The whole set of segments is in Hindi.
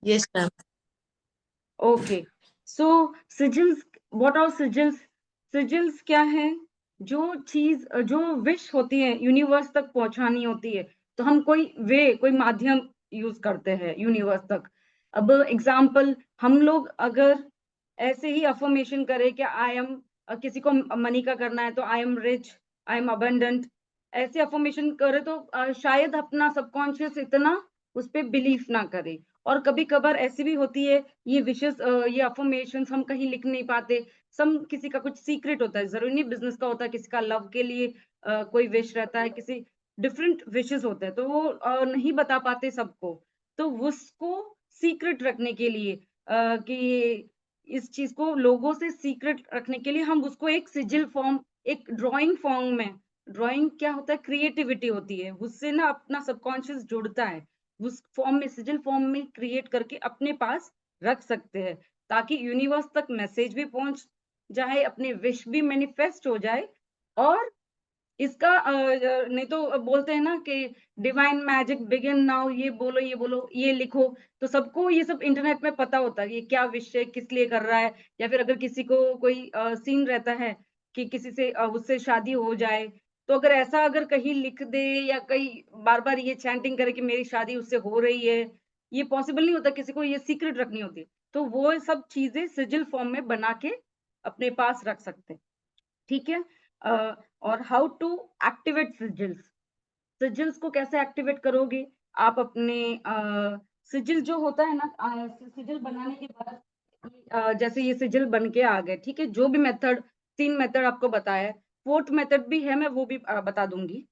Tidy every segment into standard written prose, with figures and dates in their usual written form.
Yes, ma'am. Okay, so sigils, what are sigils? Sigils क्या है? जो चीज, जो विश होती है यूनिवर्स तक पहुंचानी होती है, तो हम कोई माध्यम यूज करते हैं यूनिवर्स तक। अब एग्जाम्पल, हम लोग अगर ऐसे ही अफर्मेशन करें कि आई एम, किसी को मनी का करना है तो I am rich, I am abundant, ऐसे अफर्मेशन करे तो शायद अपना सबकॉन्शियस इतना उस पर बिलीव ना करे। और कभी कभार ऐसी भी होती है, ये विशेष ये अफर्मेशंस हम कहीं लिख नहीं पाते। सम किसी का कुछ सीक्रेट होता है, जरूरी नहीं बिजनेस का होता है, किसी का लव के लिए कोई विश रहता है, किसी डिफरेंट विशेस होते हैं, तो वो नहीं बता पाते सबको। तो उसको सीक्रेट रखने के लिए, कि इस चीज को लोगों से सीक्रेट रखने के लिए हम उसको एक सिजिल फॉर्म, एक ड्राइंग फॉर्म में, ड्राइंग क्या होता है, क्रिएटिविटी होती है, उससे ना अपना सबकॉन्शियस जुड़ता है, उस फॉर्म में, सिजिल फॉर्म में क्रिएट करके अपने पास रख सकते हैं, ताकि यूनिवर्स तक मैसेज भी पहुंच जाए, अपने विश भी मैनिफेस्ट हो जाए। और इसका नहीं तो बोलते हैं ना कि डिवाइन मैजिक बिगिन नाउ, ये बोलो, ये बोलो, ये लिखो, तो सबको ये सब इंटरनेट में पता होता है, ये क्या विश है, किस लिए कर रहा है। या फिर अगर किसी को कोई सीन रहता है कि किसी से उससे शादी हो जाए, तो अगर ऐसा अगर कहीं लिख दे, या कहीं बार-बार ये चैंटिंग करे कि मेरी शादी उससे हो रही है, ये पॉसिबल नहीं होता, किसी को ये सीक्रेट रखनी होती है। तो वो सब चीज़ें सिजिल फॉर्म में बना के अपने पास रख सकते हैं। ठीक है? और हाउ टू एक्टिवेट सिजिल्स? सिजिल्स को कैसे एक्टिवेट करोगे? आप अपने सिजिल जो होता है ना, सिजिल बनाने के बाद, जैसे ये सिजिल बन के आ गए, ठीक है? जो भी मेथड, 3 मेथड आपको बताया है, 4th मेथड भी है, मैं वो भी बता दूँगी।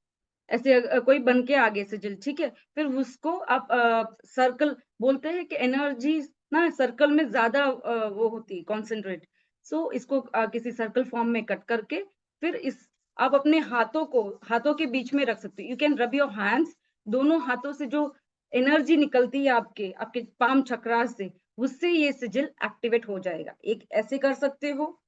ऐसे कोई बन के आ गए सिजिल, ठीक है? फिर उसको आप सर्कल, बोलते हैं कि एनर्जी ना सर्कल में ज़्यादा वो होती है कॉन्सन्ट्रेट। सो इसको किसी सर्कल फॉर्म में कट करके, फिर इस आप अपने हाथों को, हाथों के बीच में रख सकते हो। You can rub your hands, दोनों हाथों से जो एनर्जी निकलती है आपके आपके पाम चक्रा से, उससे ये सिजिल एक्टिवेट हो जाएगा। एक ऐसे कर सकते हो।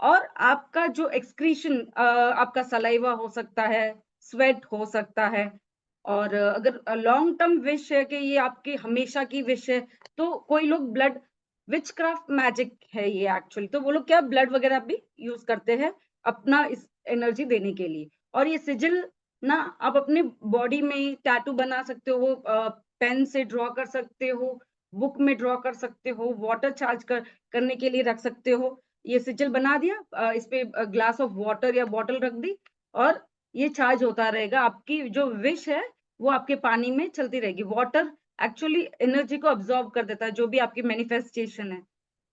और आपका जो एक्सक्रीशन, आपका सलाइवा हो सकता है, स्वेट हो सकता है। और अगर लॉन्ग टर्म विश है कि ये आपकी हमेशा की विश है, तो कोई लोग ब्लड, विचक्राफ्ट मैजिक है ये एक्चुअली, तो वो लोग क्या ब्लड वगैरह भी यूज करते हैं अपना इस एनर्जी देने के लिए। और ये सिजिल ना आप अपने बॉडी में टैटू बना सकते हो, पेन से ड्रॉ कर सकते हो, बुक में ड्रॉ कर सकते हो, वाटर चार्ज करने के लिए रख सकते हो। ये सिजिल बना दिया, इस पे ग्लास ऑफ वाटर या बॉटल रख दी, और ये चार्ज होता रहेगा। आपकी जो विश है वो आपके पानी में चलती रहेगी। वाटर एक्चुअली एनर्जी को अब्सॉर्ब कर देता है, जो भी आपकी मैनिफेस्टेशन है।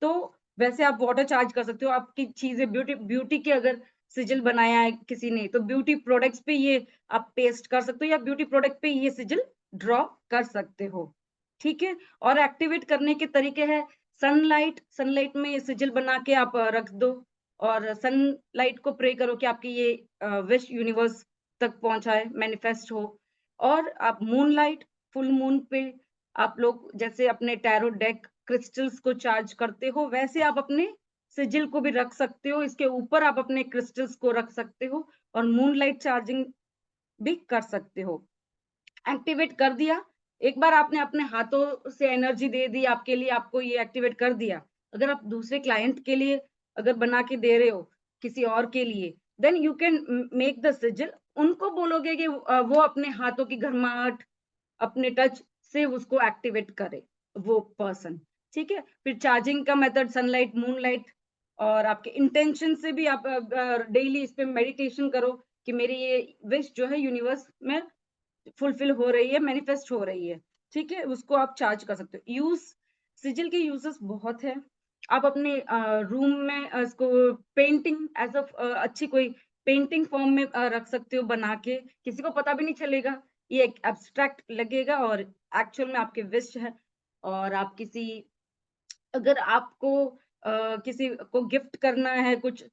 तो वैसे आप वाटर चार्ज कर सकते हो। आपकी चीजें, ब्यूटी ब्यूटी के अगर सिजिल बनाया है किसी ने, तो ब्यूटी प्रोडक्ट्स पे ये आप पेस्ट कर सकते हो, या ब्यूटी प्रोडक्ट पे ये सिजिल ड्रॉ कर सकते हो। ठीक है? और एक्टिवेट करने के तरीके हैं, सनलाइट, सनलाइट में सिजिल बना के आप रख दो, और सनलाइट को प्रे करो कि आपकी ये विश यूनिवर्स तक पहुंचाए, मैनिफेस्ट हो। और आप मूनलाइट, फुल मून पे आप लोग जैसे अपने टैरो डेक क्रिस्टल्स को चार्ज करते हो, वैसे आप अपने सिजिल को भी रख सकते हो, इसके ऊपर आप अपने क्रिस्टल्स को रख सकते हो, और मूनलाइट चार्जिंग भी कर सकते हो। एक्टिवेट कर दिया। एक बार आपने अपने हाथों से एनर्जी दे दी, आपके लिए आपको ये एक्टिवेट कर दिया। अगर आप दूसरे क्लाइंट के लिए अगर बना के दे रहे हो, किसी और के लिए, then you can make the sigil. उनको बोलोगे कि वो अपने हाथों की गर्माहट, अपने टच से उसको एक्टिवेट करे, वो पर्सन। ठीक है? फिर चार्जिंग का मेथड सनलाइट, मूनलाइट, और आपके इंटेंशन से भी आप डेली इस पे मेडिटेशन करो कि मेरी ये विश जो है यूनिवर्स में फुलफिल हो रही है, मैनिफेस्ट हो रही है। ठीक है? उसको आप चार्ज कर सकते हो। सिजिल के यूजेस बहुत है। आप अपने रूम में इसको पेंटिंग एज़ अच्छी कोई पेंटिंग फॉर्म में रख सकते हो बना के, किसी को पता भी नहीं चलेगा। ये एक एब्स्ट्रैक्ट लगेगा, और एक्चुअल में आपके विश है। और आप किसी, अगर आपको किसी को गिफ्ट करना है कुछ,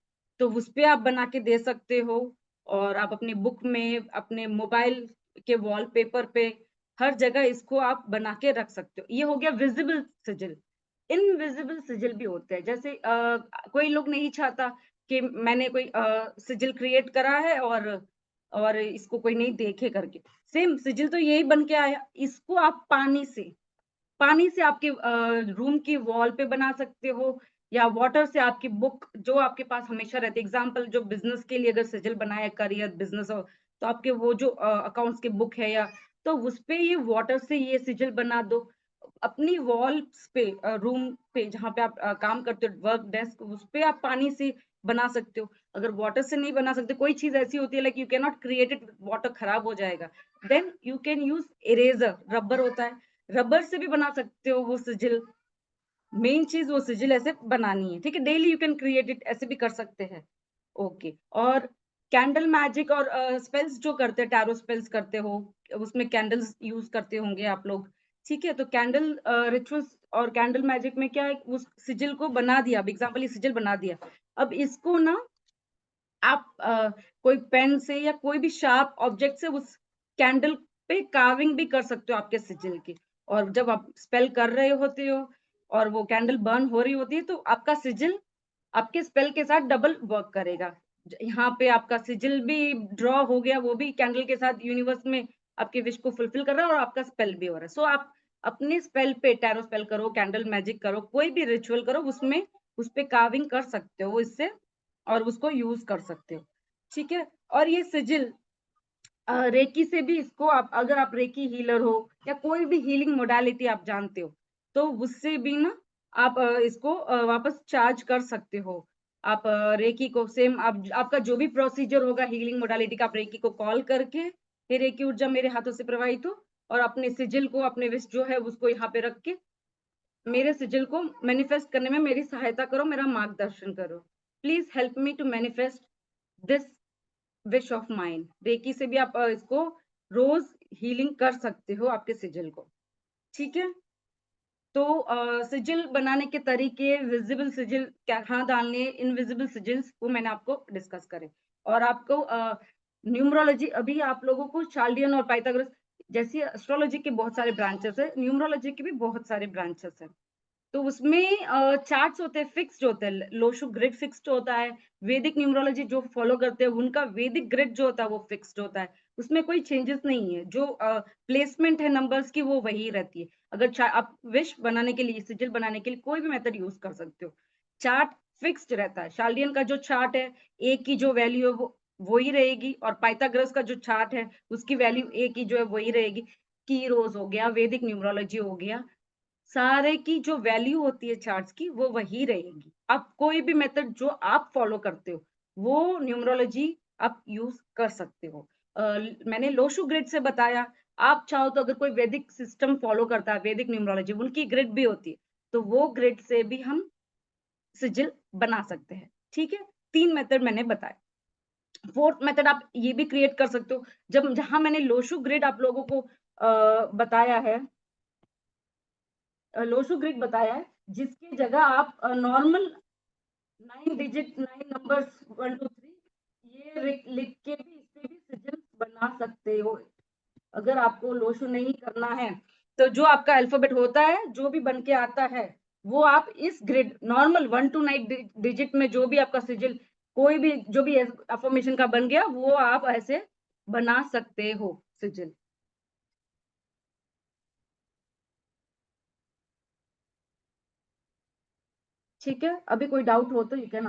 तो उसपे आप बना के दे सकते हो। और आप अपनी बुक में, अपने मोबाइल के वॉलपेपर पे, हर जगह इसको आप बना के रख सकते हो। ये हो गया विज़िबल सिजिल। इनविजिबल सिजिल भी होते हैं, जैसे कोई लोग नहीं चाहता कि मैंने कोई सिजिल क्रिएट करा है और इसको कोई नहीं देखे करके। सेम सिजिल तो यही बन के आया, इसको आप पानी से, पानी से आपके रूम की वॉल पे बना सकते हो, या वाटर से आपकी बुक जो आपके पास हमेशा रहती है। एग्जाम्पल जो बिजनेस के लिए अगर सिजिल बनाया, करियर बिजनेस हो, तो आपके वो जो अकाउंट्स की बुक है, या तो उस पे ये वाटर से ये सिजिल बना दो। अपनी वॉल्स पे रूम पे जहाँ पे आप काम करते हो, वर्क डेस्क, उस पे आप पानी से बना सकते हो। अगर वाटर से नहीं बना सकते, कोई चीज ऐसी होती है like you can not create it, water खराब हो जाएगा, then you can use eraser, rubber होता है, रबर से भी बना सकते हो वो सिजिल। मेन चीज वो सिजिल ऐसे बनानी है, ठीक है। Daily you can create it, ऐसे भी कर सकते हैं। ओके। और कैंडल मैजिक और स्पेल्स जो करते हैं, टैरो स्पेल्स करते हो, उसमें कैंडल्स यूज करते होंगे आप लोग, ठीक है। तो कैंडल रिचुअल्स और कैंडल मैजिक में क्या है, उस सिजिल को बना दिया, अब एग्जाम्पल ये सिजिल बना दिया, अब इसको ना आप कोई पेन से या कोई भी शार्प ऑब्जेक्ट से उस कैंडल पे कार्विंग भी कर सकते हो आपके सिजिल की। और जब आप स्पेल कर रहे होते हो और वो कैंडल बर्न हो रही होती है, तो आपका सिजिल आपके स्पेल के साथ डबल वर्क करेगा। यहाँ पे आपका सिजिल भी ड्रॉ हो गया, वो भी कैंडल के साथ यूनिवर्स में आपके विश को फुलफिल कर रहा है, और आपका स्पेल भी हो रहा है। सो आप अपने स्पेल पे टैरो स्पेल करो, कैंडल मैजिक करो, कोई भी रिचुअल करो, उसमें उस पे कार्विंग कर सकते हो इससे, और उसको यूज कर सकते हो, ठीक है। और ये सिजिल रेकी से भी, इसको आप अगर आप रेकी हीलर हो या कोई भी हीलिंग मोडालिटी आप जानते हो, तो उससे भी ना आप इसको वापस चार्ज कर सकते हो। आप रेकी को सेम आप आपका जो भी प्रोसीजर होगा हीलिंग मोडालिटी का, आप रेकी को कॉल करके, हे रेकी ऊर्जा मेरे हाथों से प्रवाहित हो, और अपने सिजिल को, अपने विश जो है उसको यहाँ पे रख के मेरे सिजिल को मैनिफेस्ट करने में मेरी सहायता करो, मेरा मार्गदर्शन करो। Please help me to manifest this wish of mind. Reiki से भी आप इसको रोज हीलिंग कर सकते हो आपके सिजिल को, ठीक है। तो सिजिल बनाने के तरीके, विजिबल सिजिल कहाँ डालने, इनविजिबल सिजिल्स, वो मैंने आपको डिस्कस करे। और आपको न्यूमरोलॉजी, अभी आप लोगों को चाल्डियन और पाइथागोरस, जैसी एस्ट्रोलॉजी के बहुत सारे ब्रांचेस है, न्यूमरोलॉजी के भी बहुत सारे ब्रांचेस है। तो उसमें चार्ट्स होते हैं, फिक्स्ड होते हैं, लोशु ग्रिड फिक्स्ड होता है। वैदिक न्यूमरोलॉजी जो फॉलो करते हैं, उनका वैदिक ग्रिड जो होता है वो फिक्स्ड होता है, उसमें कोई चेंजेस नहीं है। जो प्लेसमेंट है नंबर्स की, वो वही रहती है। अगर आप विश बनाने के लिए, सिजिल बनाने के लिए कोई भी मेथड यूज कर सकते हो। चार्ट फिक्स्ड रहता है। शाल्डियन का जो चार्ट है, ए की जो वैल्यू है वो ही रहेगी, और पाइथागोरस का जो चार्ट है उसकी वैल्यू ए की जो है वही रहेगी। की रोज हो गया, वैदिक न्यूमरोलॉजी हो गया, सारे की जो वैल्यू होती है चार्ट्स की, वो वही रहेगी। आप कोई भी मेथड जो आप फॉलो करते हो, वो न्यूमरोलॉजी आप यूज कर सकते हो। मैंने लोशु ग्रिड से बताया। आप चाहो तो अगर कोई वैदिक सिस्टम फॉलो करता है, वैदिक न्यूमरोलॉजी, उनकी ग्रिड भी होती है, तो वो ग्रिड से भी हम सिजिल बना सकते हैं, ठीक है। 3 मेथड मैंने बताए। फोर्थ मेथड आप ये भी क्रिएट कर सकते हो, जब जहां मैंने लोशु ग्रिड आप लोगों को बताया है, लोशो ग्रिड बताया है, जिसकी जगह आप नॉर्मल 9 डिजिट 9 नंबर्स 1 2 3 ये लिख के भी इससे भी सिजल्स बना सकते हो। अगर आपको लोशो नहीं करना है, तो जो आपका अल्फाबेट होता है, जो भी बन के आता है, वो आप इस ग्रिड नॉर्मल 1 टू 9 डिजिट में जो भी आपका सिजिल, कोई भी जो भी अफर्मेशन का बन गया, वो आप ऐसे बना सकते हो सिजिल, ठीक है। अभी कोई डाउट हो तो यू कैन।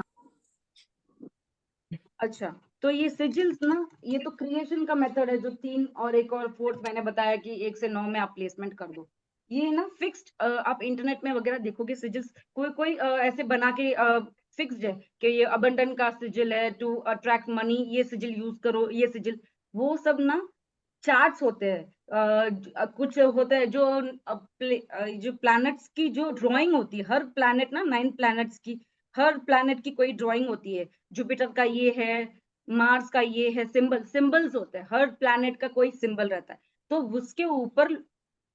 अच्छा, तो ये सिजिल्स ना, ये तो क्रिएशन का मेथड है, जो 3 और एक और फोर्थ मैंने बताया कि 1 से 9 में आप प्लेसमेंट कर दो। ये ना फिक्स्ड, आप इंटरनेट में वगैरह देखोगे सिजिल्स, कोई कोई ऐसे बना के फिक्स्ड है कि ये अबंडन का सिजिल है, टू अट्रैक्ट मनी, ये सिजिल यूज करो, ये सिजिल, वो सब ना चार्ट्स होते हैं। कुछ होता है जो जो प्लैनेट्स की जो ड्राइंग होती है, हर प्लैनेट ना 9 प्लैनेट्स की, हर प्लैनेट की कोई ड्राइंग होती है। जुपिटर का ये है, मार्स का ये है, सिंबल्स होते हैं, हर प्लैनेट का कोई सिंबल रहता है, तो उसके ऊपर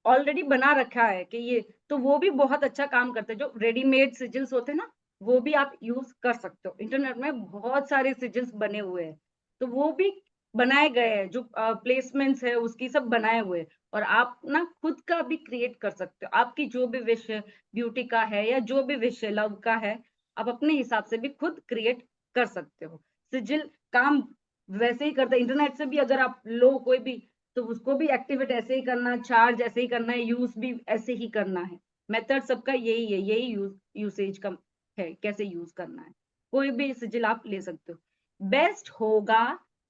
ऑलरेडी बना रखा है कि ये, तो वो भी बहुत अच्छा काम करते हैं। जो रेडीमेड सिजिल्स होते हैं ना, वो भी आप यूज कर सकते हो। इंटरनेट में बहुत सारे सिजिल्स बने हुए हैं, तो वो भी बनाए गए हैं, जो प्लेसमेंट्स है उसकी सब बनाए हुए हैं। और आप ना खुद का भी क्रिएट कर सकते हो, आपकी जो भी विश है, ब्यूटी का है या जो भी विश है, लव का है, आप अपने हिसाब से भी खुद क्रिएट कर सकते हो। सिजिल काम वैसे ही करता है। इंटरनेट से भी अगर आप लो कोई भी तो उसको भी एक्टिवेट ऐसे ही करना है, चार्ज ऐसे ही करना है, यूज भी ऐसे ही करना है। मेथड सबका यही है, यही यूसेज का है, कैसे यूज करना है। कोई भी सिजिल आप ले सकते हो। बेस्ट होगा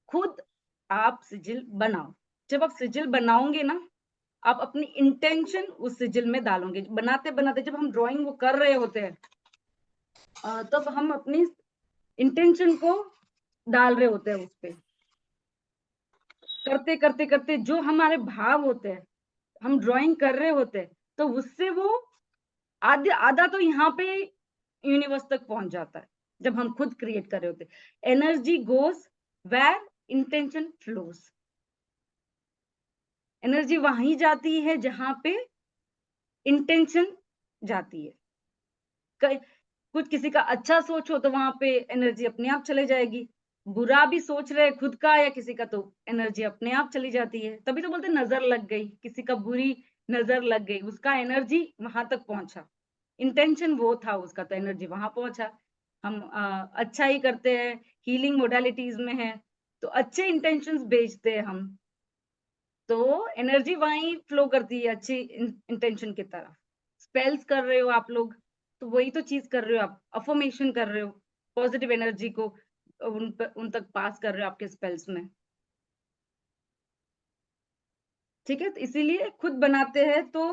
खुद आप सिजिल बनाओ। जब आप सिजिल बनाओगे ना, आप अपनी इंटेंशन उस सिजिल में डालोगे। बनाते बनाते जब हम ड्राइंग वो कर रहे होते हैं, तब हम अपनी इंटेंशन को डाल रहे होते हैं उस पे। करते करते करते जो हमारे भाव होते हैं, हम ड्राइंग कर रहे होते हैं, तो उससे वो आधा आधा तो यहाँ पे यूनिवर्स तक पहुंच जाता है, जब हम खुद क्रिएट कर रहे होते हैं। Energy goes where intention flows. Energy वहीं जाती है जहां पे इंटेंशन जाती है। कुछ किसी का अच्छा सोच हो तो वहां पे एनर्जी अपने आप चले जाएगी। बुरा भी सोच रहे खुद का या किसी का, तो एनर्जी अपने आप चली जाती है। तभी तो बोलते नजर लग गई, किसी का बुरी नजर लग गई, उसका एनर्जी वहां तक पहुंचा। इंटेंशन वो था उसका, तो एनर्जी वहां पहुंचा। हम अच्छा ही करते हैं, हीलिंग मोडालिटीज में है, तो अच्छे इंटेंशंस भेजते हैं हम, तो एनर्जी वहीं फ्लो करती है अच्छी इंटेंशन की तरफ। स्पेल्स कर रहे हो आप लोग, तो वही तो चीज कर रहे हो, आप अफर्मेशन कर रहे हो, पॉजिटिव एनर्जी को उन तक पास कर रहे हो आपके स्पेल्स में। ठीक है, तो इसीलिए खुद बनाते हैं तो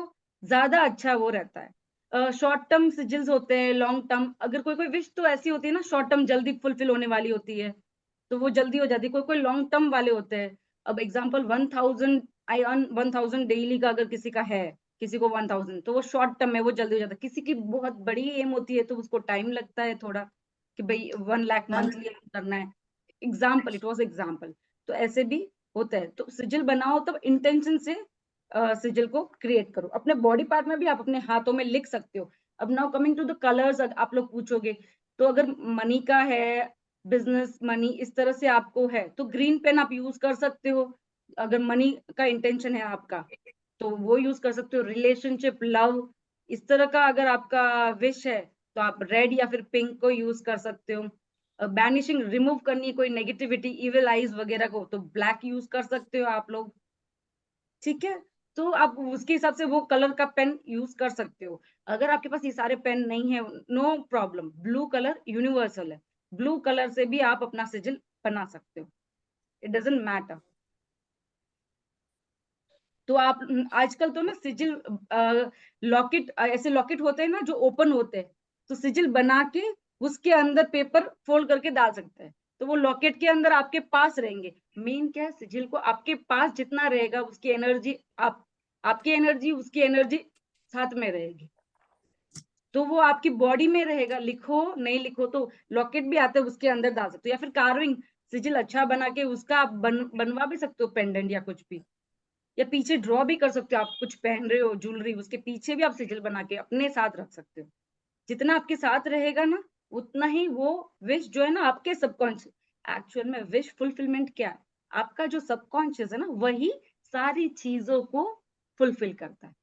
ज्यादा अच्छा वो रहता है। शॉर्ट टर्म सिजिल्स होते हैं, लॉन्ग टर्म। अगर कोई कोई विश तो ऐसी होती है ना, शॉर्ट टर्म जल्दी फुलफिल होने वाली होती है, तो वो जल्दी हो जाती है। कोई कोई लॉन्ग टर्म वाले होते हैं। अब एग्जाम्पल 1000, आई अर्न 1000 डेली का अगर किसी का है, किसी को 1000, तो वो शॉर्ट टर्म है, वो जल्दी हो जाता है। किसी की बहुत बड़ी एम होती है तो उसको टाइम लगता है थोड़ा, कि भाई 1 लाख मंथली करना है। Example, it was example. तो ऐसे भी होता है। तो सिजिल बनाओ तब इंटेंशन से सिजिल को क्रिएट करो। अपने बॉडी पार्ट में भी आप अपने हाथों में लिख सकते हो। अब now coming to the colours, आप लोग पूछोगे, तो अगर मनी का है, बिजनेस मनी इस तरह से आपको है, तो ग्रीन पेन आप यूज कर सकते हो। अगर मनी का इंटेंशन है आपका, तो वो यूज कर सकते हो। रिलेशनशिप, लव, इस तरह का अगर आपका विश है, तो आप रेड या फिर पिंक को यूज कर सकते हो। बैनिशिंग, रिमूव करनी है कोई नेगेटिविटी, इविल आईज वगैरह को, तो ब्लैक यूज कर सकते हो आप लोग। ठीक है, तो आप उसके हिसाब से वो कलर का पेन यूज कर सकते हो। अगर आपके पास ये सारे पेन नहीं है, no problem, blue colour universal है। ब्लू कलर से भी आप अपना सिजिल बना सकते हो, इट डजेंट मैटर। तो आप आजकल तो ना सिजिल लॉकेट, ऐसे लॉकेट होते हैं ना जो ओपन होते हैं, तो सिजिल बना के उसके अंदर पेपर फोल्ड करके डाल सकते हैं, तो वो लॉकेट के अंदर आपके पास रहेंगे। मेन क्या है, सिजिल को आपके पास जितना रहेगा उसकी एनर्जी, आपकी एनर्जी उसकी एनर्जी साथ में रहेगी, तो वो आपकी बॉडी में रहेगा। लिखो नहीं लिखो, तो लॉकेट भी आते हैं उसके अंदर डाल सकते हो, या फिर कार्विंग, सिजिल अच्छा बना के उसका आप बनवा भी सकते हो पेंडेंट या कुछ भी, या पीछे ड्रॉ भी कर सकते हो। आप कुछ पहन रहे हो ज्वेलरी, उसके पीछे भी आप सिजिल बना के अपने साथ रख सकते हो। जितना आपके साथ रहेगा ना, उतना ही वो विश जो है ना आपके सबकॉन्शियस, एक्चुअल में विश फुलफिलमेंट क्या है, आपका जो सबकॉन्शियस है ना, वही सारी चीजों को फुलफिल करता है।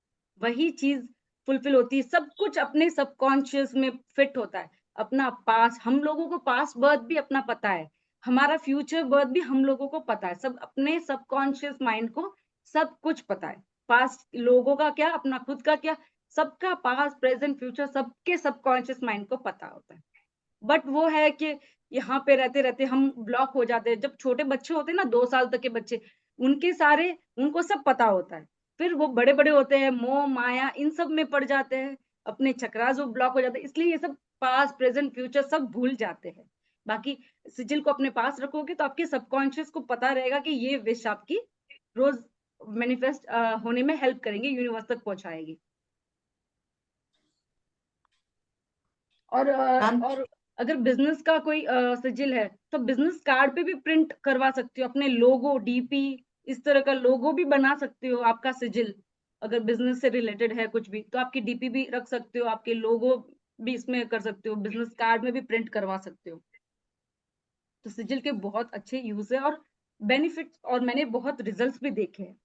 वही चीज फुलफिल होती है, सब कुछ अपने सबकॉन्शियस में फिट होता है। अपना पास, हम लोगों को पास्ट बर्थ भी अपना पता है, हमारा फ्यूचर बर्थ भी हम लोगों को पता है। सब अपने सबकॉन्शियस माइंड को सब कुछ पता है। पास्ट लोगों का क्या, अपना खुद का क्या, सबका पास्ट प्रेजेंट फ्यूचर सबके सबकॉन्शियस माइंड को पता होता है। बट वो है कि यहाँ पे रहते रहते हम ब्लॉक हो जाते हैं। जब छोटे बच्चे होते हैं ना, 2 साल तक के बच्चे, उनके सारे, उनको सब पता होता है। फिर वो बड़े बड़े होते हैं, मोह माया इन सब में पड़ जाते हैं, अपने चक्रास वो ब्लॉक हो जाते हैं। इसलिए ये सब पास्ट प्रेजेंट फ्यूचर सब भूल जाते हैं। बाकी सिजिल को अपने पास रखोगे तो आपके सबकॉन्शियस को पता रहेगा कि ये विश आपकी रोज मैनिफेस्ट होने में हेल्प करेंगे, यूनिवर्स तक पहुंचाएगी। मैम और अगर बिजनेस का कोई सिजिल है, तो बिजनेस कार्ड पे भी प्रिंट करवा सकते हो अपने लोगो, डीपी, इस तरह का लोगो भी बना सकते हो आपका सिजिल। अगर बिजनेस से रिलेटेड है कुछ भी, तो आपकी डीपी भी रख सकते हो, आपके लोगो भी इसमें कर सकते हो, बिजनेस कार्ड में भी प्रिंट करवा सकते हो। तो सिजिल के बहुत अच्छे यूज है और बेनिफिट्स, और मैंने बहुत रिजल्ट्स भी देखे हैं।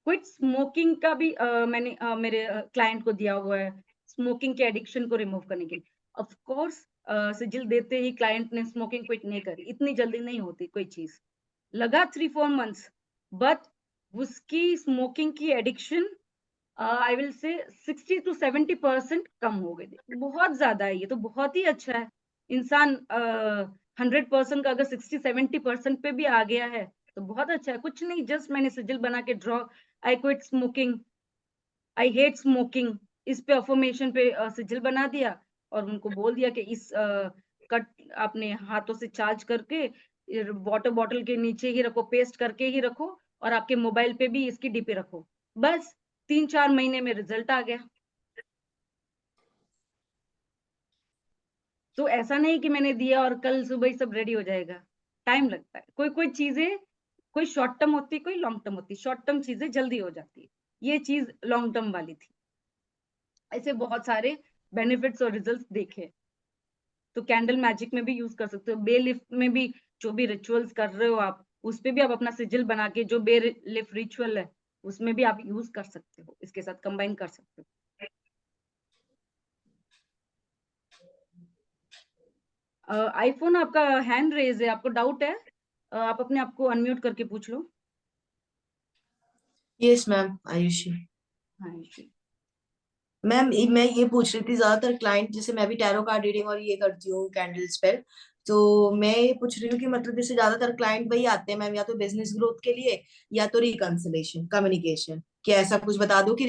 क्विट स्मोकिंग का भी मैंने मेरे क्लाइंट को दिया हुआ है, स्मोकिंग के एडिक्शन को रिमूव करने के लिए। ऑफ कोर्स सिजिल देते ही क्लाइंट ने स्मोकिंग क्विट नहीं करी, इतनी जल्दी नहीं होती कोई चीज, लगा 3-4 मंथ्स, बट उसकी स्मोकिंग की addiction I will say 60 to 70% कम हो गई थी। बहुत ज़्यादा है, ये तो बहुत ही अच्छा है। इंसान 100% का अगर 60-70% पे भी आ गया है, तो बहुत अच्छा है। कुछ नहीं, जस्ट मैंने सिजिल बना के draw, I quit smoking, I hate smoking, इस पे अफ़र्मेशन पे सिजिल बना दिया और उनको बोल दिया कि इस कट अपने हाथों से चार्ज करके वाटर बॉटल के नीचे ही रखो, पेस्ट करके ही रखो और आपके मोबाइल पे भी इसकी डीपी रखो। बस 3-4 महीने में रिज़ल्ट आ गया। तो ऐसा नहीं कि मैंने दिया और कल सुबह ही सब रेडी हो जाएगा, टाइम लगता है। कोई-कोई चीज़ें कोई शॉर्ट टर्म होती है, कोई लॉन्ग टर्म होती है। शॉर्ट टर्म चीज़ें जल्दी हो जाती है। ये चीज़ लॉन्ग टर्म वाली थी। ऐसे बहुत सारे बेनिफिट्स और रिजल्ट्स देखे। तो कैंडल मैजिक में भी यूज़ कर सकते हो। बे लीफ में भी जो भी रिचुअल्स कर रहे हो आप, उसपे भी आप अपना सिजिल बना के जो बे लीफ रिचुअल है, उसमें भी आप यूज़ कर सकते हो। इसके साथ कंबाइन कर सकते हो। आईफ़ोन आपका हैंड रेज़ है, आपको डाउट है? आप अपने आप को अनम्यूट करके पूछ लो। Yes ma'am Ayushi. हाँ, जी। मैम मैं ये पूछ रही थी, ज्यादातर क्लाइंट, जैसे मैं भी टैरो कार्ड रीडिंग और ये करती हूँ कैंडल स्पेल, तो मैं ये पूछ रही हूँ कि मतलब जैसे ज्यादातर क्लाइंट वही आते हैं मैम, या तो बिजनेस ग्रोथ के लिए या तो रिकंसिलेशन कम्युनिकेशन, क्या ऐसा कुछ बता दो कि